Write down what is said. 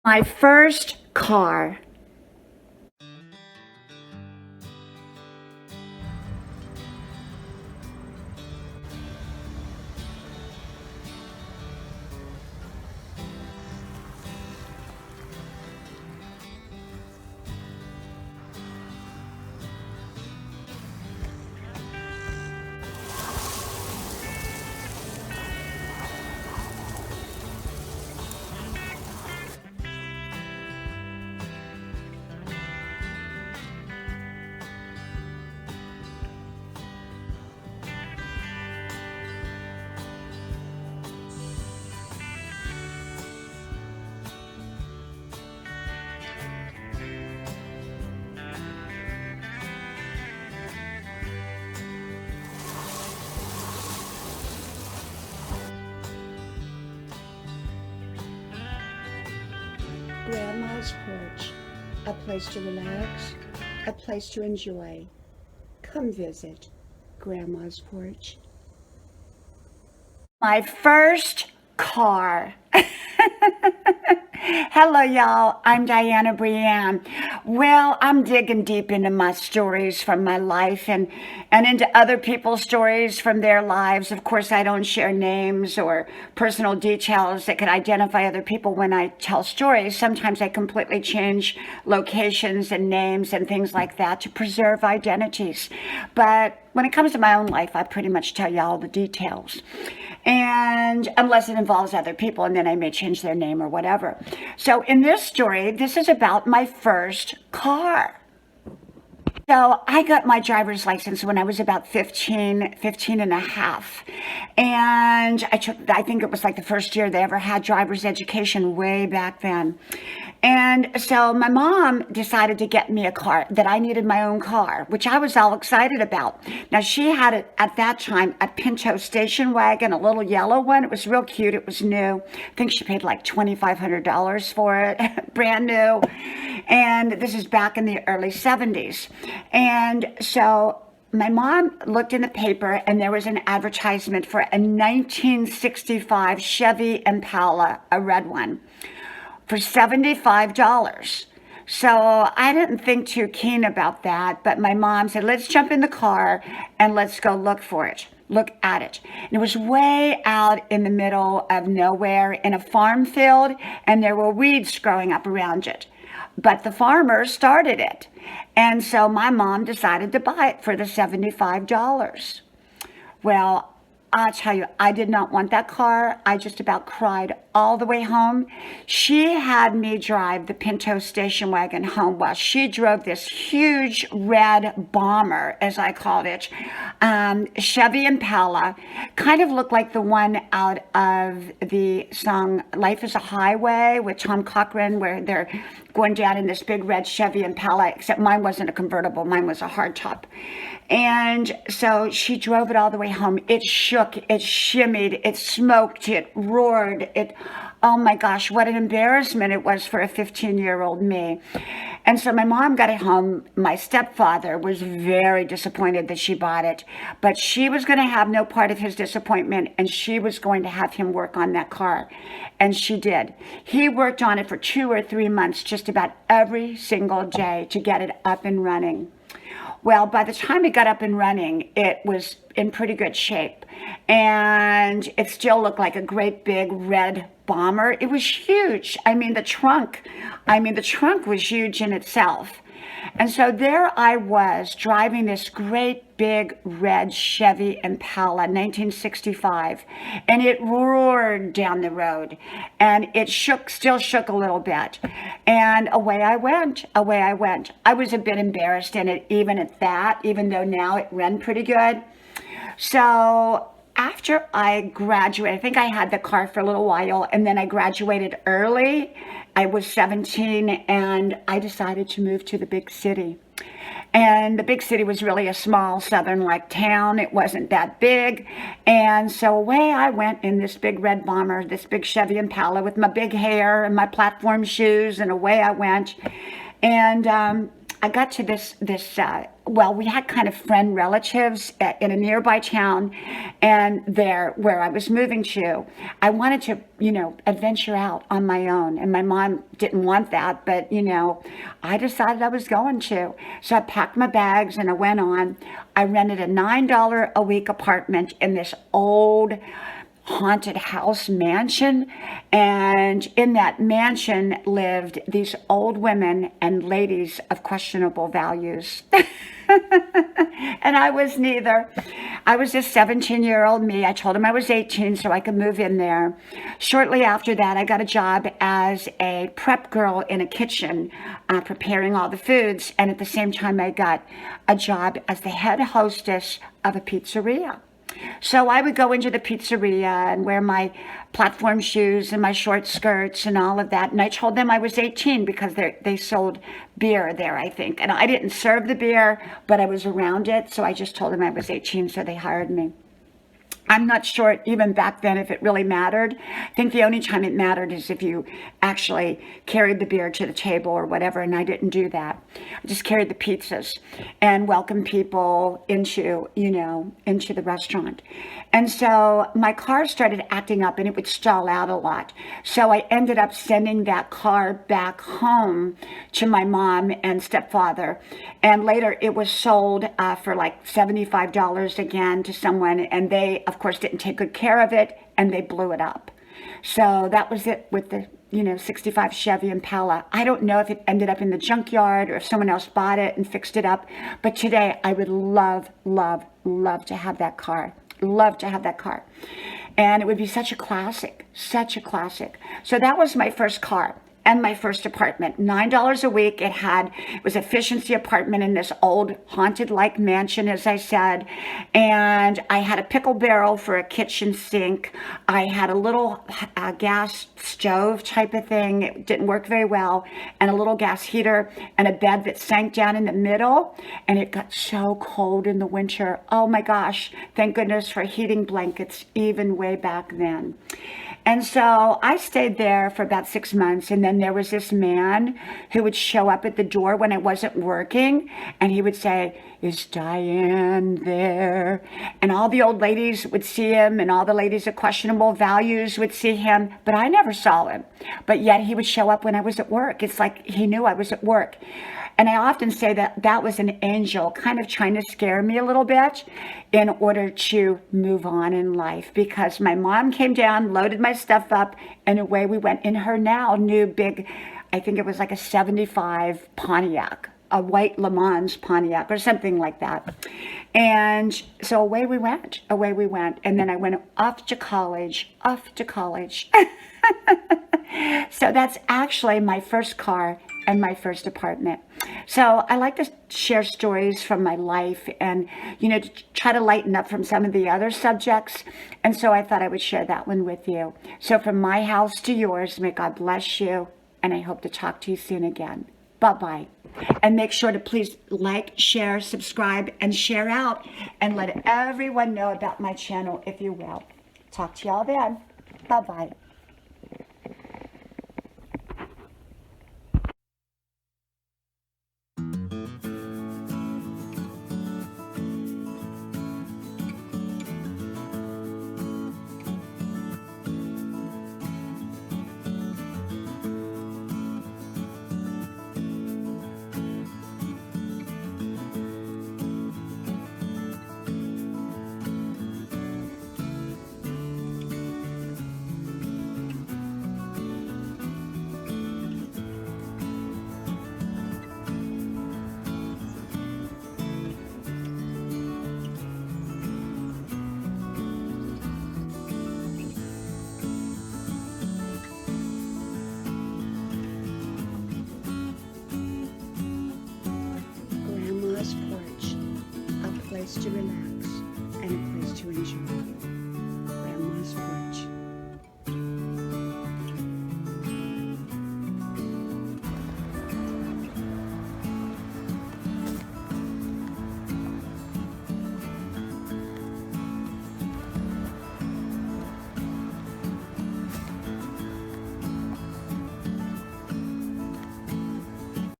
My first car. Grandma's porch. A place to relax, a place to enjoy. Come visit Grandma's porch. My first car. Hello, y'all. I'm Diana Brienne. Well, I'm digging deep into my stories from my life and into other people's stories from their lives. Of course, I don't share names or personal details that could identify other people when I tell stories. Sometimes I completely change locations and names and things like that to preserve identities. But when it comes to my own life, I pretty much tell you all the details. And unless it involves other people, and then I may change their name or whatever. So in this story, this is about my first car. So I got my driver's license when I was about 15 and a half. And I think it was like the first year they ever had driver's education way back then. And so my mom decided to get me a car, that I needed my own car, which I was all excited about. Now she had at that time a Pinto station wagon, a little yellow one. It was real cute. It was new. I think she paid like $2,500 for it, brand new. And this is back in the early 70s. And so my mom looked in the paper and there was an advertisement for a 1965 Chevy Impala, a red one, for $75. So I didn't think too keen about that, but my mom said, let's jump in the car and let's go look for it. Look at it. And it was way out in the middle of nowhere in a farm field, and there were weeds growing up around it. But the farmer started it. And so my mom decided to buy it for the $75. Well, I'll tell you, I did not want that car. I just about cried all the way home. She had me drive the Pinto station wagon home while she drove this huge red bomber, as I called it, Chevy Impala. Kind of looked like the one out of the song Life is a Highway with Tom Cochran, where they're going down in this big red Chevy Impala, except mine wasn't a convertible. Mine was a hardtop. And so she drove it all the way home. It shook, it shimmied, it smoked, it roared. Oh my gosh, what an embarrassment it was for a 15-year-old me. And so my mom got it home. My stepfather was very disappointed that she bought it, but she was going to have no part of his disappointment, and she was going to have him work on that car. And she did. He worked on it for 2 or 3 months, just about every single day, to get it up and running. Well, by the time it got up and running, it was in pretty good shape. And it still looked like a great big red bomber. It was huge. The trunk was huge in itself. And so there I was driving this great big red Chevy Impala, 1965, and it roared down the road, and it still shook a little bit. And away I went. I was a bit embarrassed in it, even at that, even though now it ran pretty good. So after I graduated, I think I had the car for a little while, and then I graduated early. I was 17, and I decided to move to the big city. And the big city was really a small southern-like town. It wasn't that big. And so away I went in this big red bomber, this big Chevy Impala with my big hair and my platform shoes, and away I went. And I got to well, we had kind of friend relatives in a nearby town, and there where I was moving to, I wanted to, adventure out on my own. And my mom didn't want that, but, I decided I was going to. So I packed my bags and I went on. I rented a $9 a week apartment in this old haunted house mansion, and in that mansion lived these old women and ladies of questionable values. And I was neither. I was just 17-year-old me. I told him I was 18 so I could move in there. Shortly after that, I got a job as a prep girl in a kitchen, preparing all the foods, and at the same time I got a job as the head hostess of a pizzeria. So I would go into the pizzeria and wear my platform shoes and my short skirts and all of that. And I told them I was 18 because they sold beer there, I think. And I didn't serve the beer, but I was around it. So I just told them I was 18, so they hired me. I'm not sure even back then if it really mattered. I think the only time it mattered is if you actually carried the beer to the table or whatever, and I didn't do that. I just carried the pizzas and welcomed people into the restaurant. And so my car started acting up and it would stall out a lot. So I ended up sending that car back home to my mom and stepfather. And later it was sold for like $75 again to someone, and they, of course, didn't take good care of it, and they blew it up. So that was it with the 65 Chevy Impala. I don't know if it ended up in the junkyard or if someone else bought it and fixed it up, but today I would love, love, love to have that car. Love to have that car. And it would be such a classic, such a classic. So that was my first car and my first apartment. $9 a week. It was efficiency apartment in this old haunted-like mansion, as I said. And I had a pickle barrel for a kitchen sink. I had a little gas stove type of thing. It didn't work very well. And a little gas heater and a bed that sank down in the middle. And it got so cold in the winter. Oh my gosh. Thank goodness for heating blankets even way back then. And so I stayed there for about 6 months, and then there was this man who would show up at the door when I wasn't working, and he would say, "Is Diane there?" And all the old ladies would see him, and all the ladies of questionable values would see him, but I never saw him. But yet he would show up when I was at work. It's like he knew I was at work. And I often say that was an angel kind of trying to scare me a little bit in order to move on in life, because my mom came down, loaded my stuff up, and away we went in her now new big, I think it was like a 75 Pontiac, a white Le Mans Pontiac or something like that. And so away we went. And then I went off to college. So that's actually my first car and my first apartment. So I like to share stories from my life and, to try to lighten up from some of the other subjects. And so I thought I would share that one with you. So from my house to yours, may God bless you. And I hope to talk to you soon again. Bye-bye. And make sure to please like, share, subscribe, and share out. And let everyone know about my channel if you will. Talk to y'all then. Bye-bye. To relax and a place to enjoy. Grandma's porch.